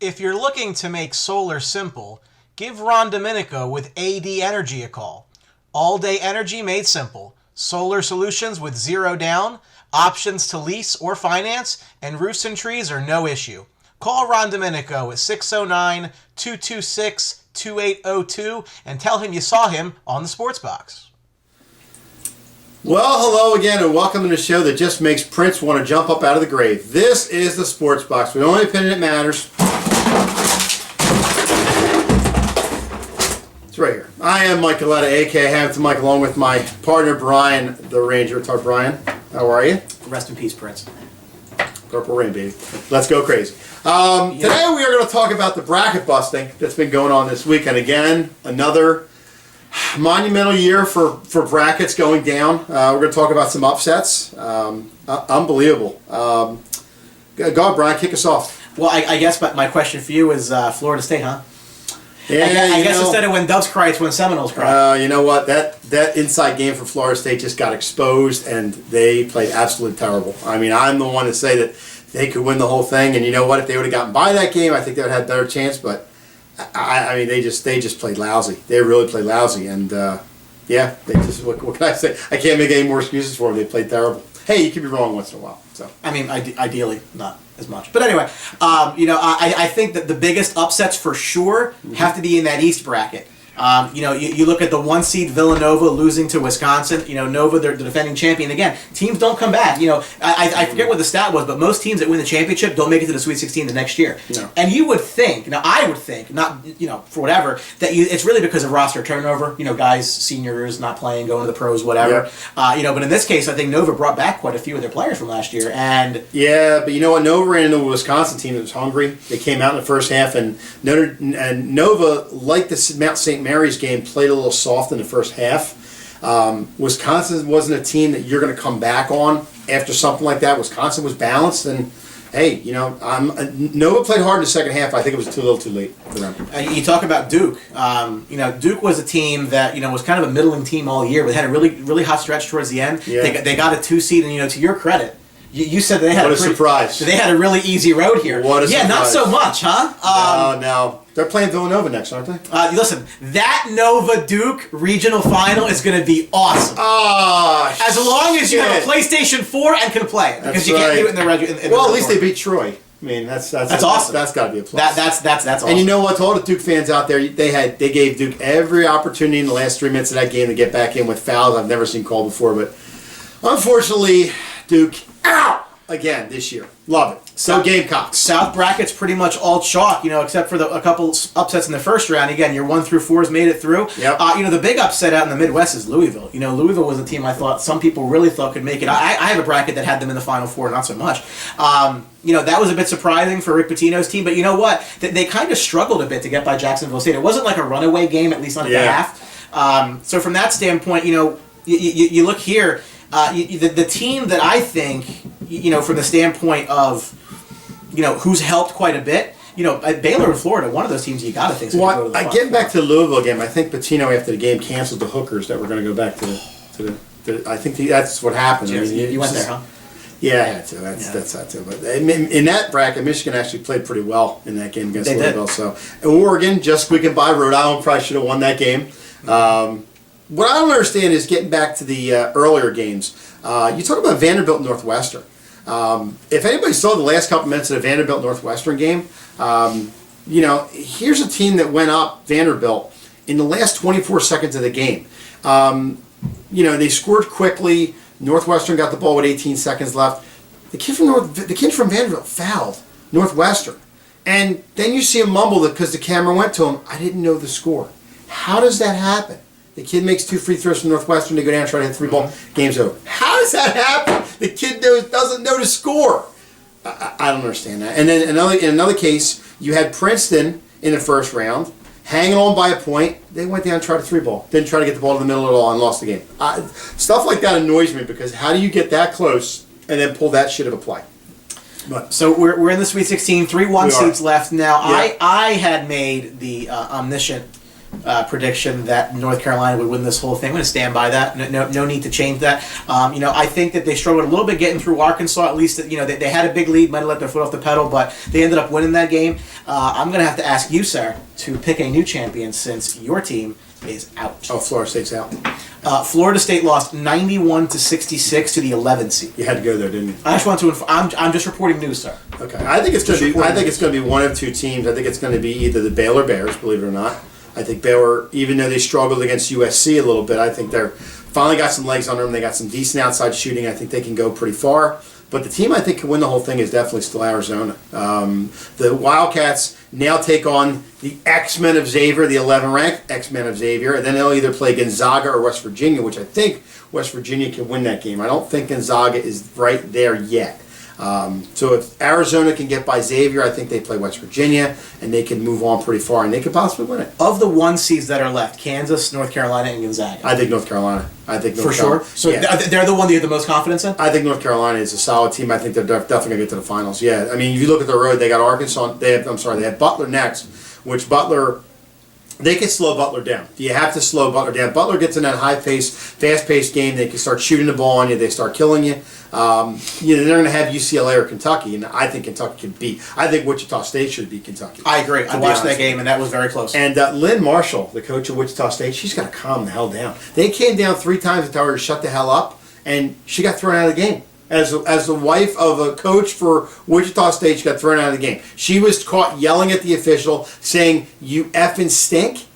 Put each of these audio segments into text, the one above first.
If you're looking to make solar simple, give Ron Domenico with AD Energy a call. All-day energy made simple. Solar solutions with zero down, options to lease or finance, and roofs and trees are no issue. Call Ron Domenico at 609-226-2802 and tell him you saw him on the Sports Box. Well, hello again, and welcome to the show that just makes Prince want to jump up out of the grave. This is the Sports Box. The only opinion that matters. It's right here. I am Mike Coletta, a.k.a. Hamilton Mike, along with my partner, Brian the Ranger. What's up, Brian? How are you? Rest in peace, Prince. Purple Rain, baby. Let's go crazy. Today we are going to talk about the bracket busting that's been going on this week. And again, another monumental year for brackets going down. We're going to talk about some upsets. Unbelievable. Go on, Brian, kick us off. Well, I guess my question for you is Florida State, huh? Yeah, I guess instead of when Doves cry, it's when Seminoles cry. You know what? That inside game for Florida State just got exposed, and they played absolutely terrible. I mean, I'm the one to say that they could win the whole thing, and you know what? If they would have gotten by that game, I think they would have had a better chance, but I mean, they just played lousy. They really played lousy, and yeah, they just what can I say? I can't make any more excuses for them. They played terrible. Hey, you can be wrong once in a while. So I mean, ideally not as much, but anyway, I think that the biggest upsets for sure have to be in that East bracket. You look at the 1 seed Villanova losing to Wisconsin. Nova, they're the defending champion. Again, teams don't come back. I forget what the stat was, but most teams that win the championship don't make it to the Sweet 16 the next year. No. And you would think, I would think, not for whatever, that it's really because of roster turnover. Guys, seniors not playing, going to the pros, whatever. Yeah. But in this case, I think Nova brought back quite a few of their players from last year. And yeah, but you know what? Nova ran into a Wisconsin team that was hungry. They came out in the first half, and Nova, like the Mount St. Mary's game, played a little soft in the first half. Wisconsin wasn't a team that you're going to come back on after something like that. Wisconsin was balanced, and hey, Nova played hard in the second half. I think it was too little too late for them. You talk about Duke. Duke was a team that was kind of a middling team all year, but had a really, really hot stretch towards the end. Yeah. They got a 2 seed, and to your credit, you said they had what a surprise. They had a really easy road here. What a surprise. Not so much, huh? No. They're playing Villanova next, aren't they? Listen, that Nova-Duke regional final is going to be awesome. As long as you have a PlayStation 4 and can play it. Because you can't do it in the regular. Well, at least they beat Troy. I mean, that's awesome. That's got to be a plus. That's awesome. And you know what? To all the Duke fans out there, they gave Duke every opportunity in the last 3 minutes of that game to get back in with fouls I've never seen called before. But unfortunately, Duke again this year. Love it. So Gamecocks. South bracket's pretty much all chalk, except for a couple upsets in the first round. Again, your 1 through 4s made it through. Yep. The big upset out in the Midwest is Louisville. Louisville was a team I thought some people really thought could make it. I have a bracket that had them in the Final Four, not so much. That was a bit surprising for Rick Pitino's team, but you know what? They kind of struggled a bit to get by Jacksonville State. It wasn't like a runaway game, at least not at the half. So from that standpoint, you look here, the team that I think, from the standpoint of, who's helped quite a bit. Baylor and Florida, one of those teams you got to think. Well, getting back to the Louisville game, I think Pitino after the game canceled the hookers that were going to go back to the. I think that's what happened. I mean, you went there, huh? Yeah, I had to. That's that too. But in that bracket, Michigan actually played pretty well in that game against Louisville. So and Oregon just squeaking by. Rhode Island probably should have won that game. What I don't understand is getting back to the earlier games. You talk about Vanderbilt and Northwestern. If anybody saw the last couple minutes of the Vanderbilt Northwestern game, here's a team that went up, Vanderbilt, in the last 24 seconds of the game. They scored quickly. Northwestern got the ball with 18 seconds left. The kid from Vanderbilt fouled Northwestern. And then you see him mumble because the camera went to him, I didn't know the score. How does that happen? The kid makes 2 free throws from Northwestern. They go down and try to hit 3 ball. Game's over. How does that happen? The kid doesn't know the score. I don't understand that. And then in another case, you had Princeton in the first round, hanging on by a point. They went down and tried a 3 ball. Didn't try to get the ball to the middle at all and lost the game. Stuff like that annoys me because how do you get that close and then pull that shit of a play? But so we're in the Sweet 16, 3 1 seeds left now. Yeah. I had made the omniscient prediction that North Carolina would win this whole thing. I'm going to stand by that. No need to change that. I think that they struggled a little bit getting through Arkansas. At least, they had a big lead, might have let their foot off the pedal, but they ended up winning that game. I'm going to have to ask you, sir, to pick a new champion since your team is out. Oh, Florida State's out. Florida State lost 91-66 to the 11th seed. You had to go there, didn't you? I just want to. I'm just reporting news, sir. Okay. I think it's going to be one of two teams. I think it's going to be either the Baylor Bears, believe it or not. I think Baylor, even though they struggled against USC a little bit, I think they're finally got some legs under them. They got some decent outside shooting. I think they can go pretty far. But the team I think can win the whole thing is definitely still Arizona. The Wildcats now take on the X-Men of Xavier, the 11th-ranked X-Men of Xavier, and then they'll either play Gonzaga or West Virginia, which I think West Virginia can win that game. I don't think Gonzaga is right there yet. So if Arizona can get by Xavier, I think they play West Virginia, and they can move on pretty far, and they could possibly win it. Of the 1 seeds that are left, Kansas, North Carolina, and Gonzaga. I think North Carolina. For sure? So yeah. They're the one that you have the most confidence in? I think North Carolina is a solid team. I think they're definitely going to get to the finals. Yeah, I mean, if you look at the road, they got Arkansas. They have Butler next, which Butler... They can slow Butler down. You have to slow Butler down. Butler gets in that high-paced, fast-paced game. They can start shooting the ball on you. They start killing you. They're going to have UCLA or Kentucky, and I think Kentucky can beat. I think Wichita State should beat Kentucky. I agree. I watched that game, and that was very close. And Lynn Marshall, the coach of Wichita State, she's got to calm the hell down. They came down 3 times and told her to shut the hell up, and she got thrown out of the game. As the wife of a coach for Wichita State, she got thrown out of the game. She was caught yelling at the official, saying, "You effing stink."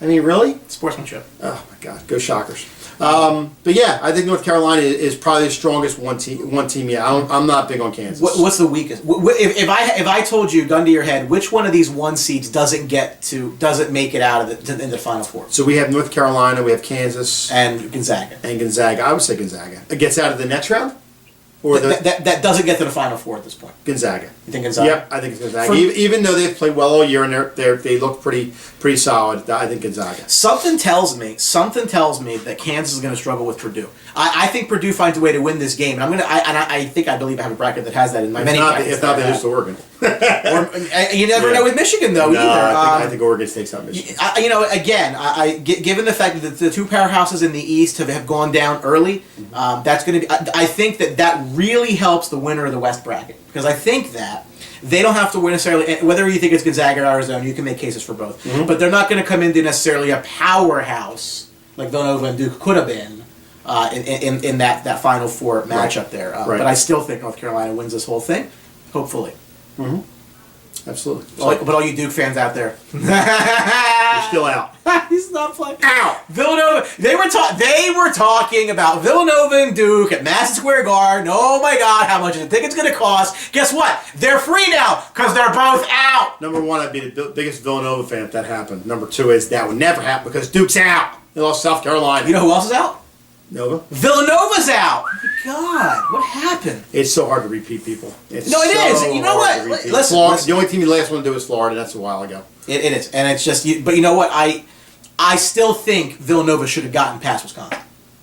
I mean, really? Sportsmanship. Oh my God, go Shockers! But yeah, I think North Carolina is probably the strongest one team. Yeah, I'm not big on Kansas. What's the weakest? If I told you, gun to your head, which one of these 1 seeds doesn't make it out of in the Final Four? So we have North Carolina, we have Kansas, and Gonzaga. I would say Gonzaga. It gets out of the next round. Or that doesn't get to the Final Four at this point. Gonzaga. You think Gonzaga? Yep, I think it's Gonzaga. Even though they've played well all year and they look pretty solid, I think Gonzaga. Something tells me that Kansas is going to struggle with Purdue. I think Purdue finds a way to win this game, and I believe I have a bracket that has that in my many brackets. If not, they lose to Oregon. You never know with Michigan though either. I think Oregon takes out Michigan. Given the fact that the 2 powerhouses in the East have gone down early, that's going to be. I think that really helps the winner of the West bracket, because I think that they don't have to win necessarily. Whether you think it's Gonzaga or Arizona, you can make cases for both. Mm-hmm. But they're not going to come into necessarily a powerhouse like Villanova and Duke could have been in that Final Four matchup there. Right. But I still think North Carolina wins this whole thing, hopefully. Mm-hmm. Absolutely. But all you Duke fans out there, you're still out. He's not playing. Out. Villanova. They were talking about Villanova and Duke at Madison Square Garden. Oh my God, how much is the ticket's going to cost? Guess what? They're free now because they're both out. Number 1, I'd be the biggest Villanova fan if that happened. Number 2 is that would never happen because Duke's out. They lost South Carolina. You know who else is out? Nova. Villanova's out. Oh my God, what happened? It's so hard to repeat people. It is. You know what? Listen. The only team you last want to do is Florida. That's a while ago. It is, and it's just. But you know what? I still think Villanova should have gotten past Wisconsin.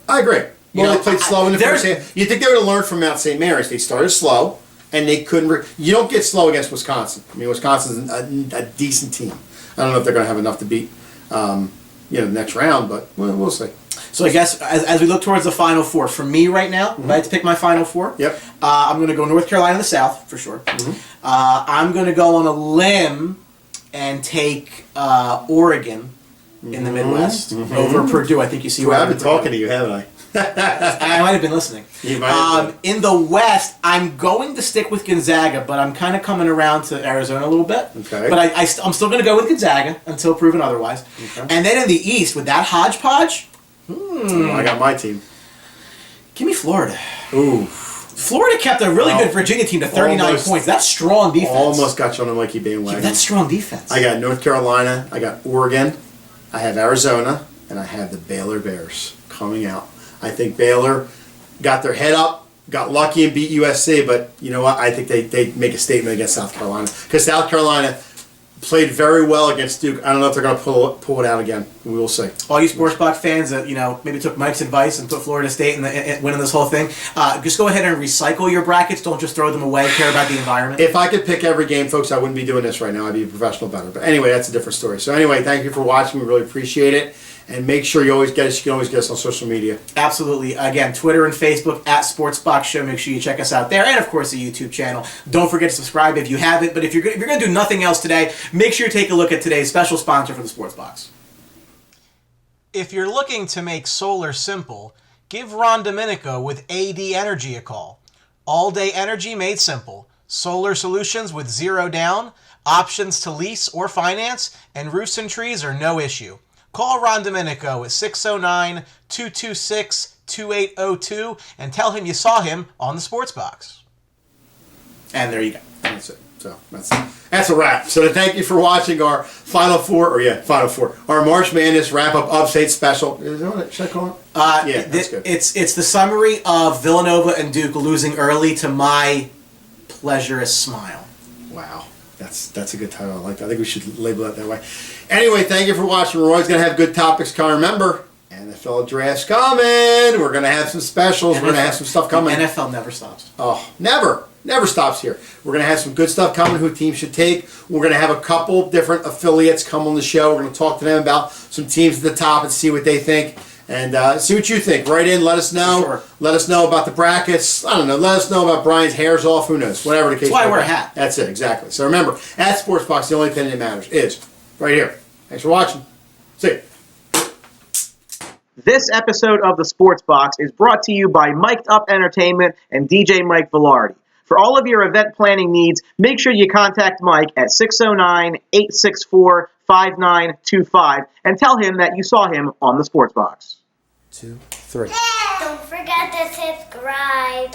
I agree. They played slow in the first half. You think they would have learned from Mount St. Mary's? They started slow, and they couldn't. You don't get slow against Wisconsin. I mean, Wisconsin's a decent team. I don't know if they're going to have enough to beat, the next round, but we'll see. So I guess as we look towards the Final Four, for me right now, if I had to pick my Final Four, yep. I'm going to go North Carolina in the South, for sure. Mm-hmm. I'm going to go on a limb and take Oregon in the Midwest over Purdue. I think you see where I've been talking to you, haven't I? I might have been listening. You might have been. In the West, I'm going to stick with Gonzaga, but I'm kind of coming around to Arizona a little bit. Okay. But I'm still going to go with Gonzaga until proven otherwise. Okay. And then in the East, with that hodgepodge, I got my team. Give me Florida. Ooh. Florida kept a really good Virginia team to 39 points. That's strong defense. Almost got you on the Mikey bandwagon. Yeah, that's strong defense. I got North Carolina. I got Oregon. I have Arizona. And I have the Baylor Bears coming out. I think Baylor got their head up, got lucky and beat USC. But you know what? I think they make a statement against South Carolina. Because South Carolina played very well against Duke. I don't know if they're going to pull it out again. We will see. All you Sports Box fans that maybe took Mike's advice and put Florida State in winning this whole thing, just go ahead and recycle your brackets. Don't just throw them away. Care about the environment. If I could pick every game, folks, I wouldn't be doing this right now. I'd be a professional bettor. But anyway, that's a different story. So anyway, thank you for watching. We really appreciate it. And make sure you always get us. You can always get us on social media. Absolutely. Again, Twitter and Facebook at Sportsbox Show. Make sure you check us out there, and of course the YouTube channel. Don't forget to subscribe if you haven't. But if you're going to do nothing else today, make sure you take a look at today's special sponsor for the Sportsbox. If you're looking to make solar simple, give Ron Domenico with AD Energy a call. All-day energy made simple. Solar solutions with zero down, options to lease or finance, and roofs and trees are no issue. Call Ron Domenico at 609-226-2802 and tell him you saw him on the Sports Box. And there you go. That's it. So that's a wrap. So thank you for watching our Final Four. Our March Madness wrap-up upstate special. Is that what should I call it? Yeah, that's good. It's the summary of Villanova and Duke losing early to my pleasurous smile. Wow. That's a good title. I like that. I think we should label it that way. Anyway, thank you for watching. We're always going to have good topics coming. Remember, NFL draft's coming. We're going to have some specials. We're going to have some stuff coming. NFL never stops. Oh, never. Never stops here. We're going to have some good stuff coming, who teams should take. We're going to have a couple different affiliates come on the show. We're going to talk to them about some teams at the top and see what they think. And see what you think. Write in, let us know. Sure. Let us know about the brackets. I don't know. Let us know about Brian's hair's off. Who knows? Whatever the case. That's why I wear a hat. That's it, exactly. So remember, at Sportsbox, the only opinion that matters is right here. Thanks for watching. See you. This episode of the Sports Box is brought to you by Mic'd Up Entertainment and DJ Mike Velardi. For all of your event planning needs, make sure you contact Mike at 609-864-5925 and tell him that you saw him on the Sports Box. 2, 3. Don't forget to subscribe.